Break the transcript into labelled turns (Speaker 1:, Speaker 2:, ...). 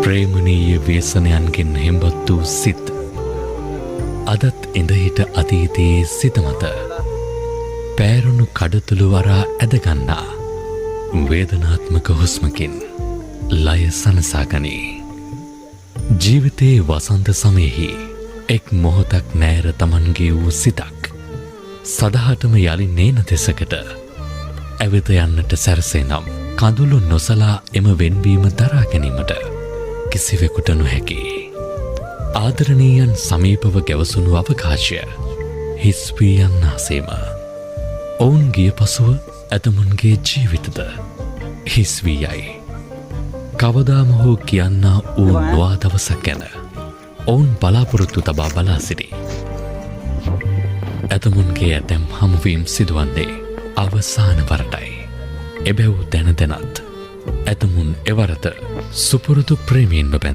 Speaker 1: ප්‍රේමණීය ව්‍යසනයන්ගෙන් හෙම්බත් වූ සිත් අදත් ඉඳහිට අතීතයේ සිත මත පෑරුණු කඩතුළු වරා ඇදගන්නා වේදනාත්මක හුස්මකින් ලය සනසාගනී. ජීවිතයේ වසන්ත සමයෙහි එක් මොහොතක් නෑර තමන්ගේ වූ සිතක් සදහටම යළි නේන දෙසකට ඇවිත යන්නට සැරසේ නම් කඳුළු නොසලා එම වෙන්වීම දරා ගැනීමට කිසිවෙකුට නොහැකි. ආදරණීයන් සමීපව ගැවසුණු අවකාශය හිස් වී යන්නාසේම ඔවුන් ගිය පසුව ඇතමුන්ගේ ජීවිතද හිස් වී යයි. කවදාම හෝ කියන්නා වූ නොවා දවසක් ගැන ඔවුන් බලාපොරොත්තු තබා බලා සිටි. ඇතමුන්ගේ ඇතැම් හමුවීම් සිදුවන්නේ අවසාන වරටයි. එබැව් දැන දැනත් ඇතමුන් එවරත සුපුරුදු ප්‍රේමීන්ව බැඳ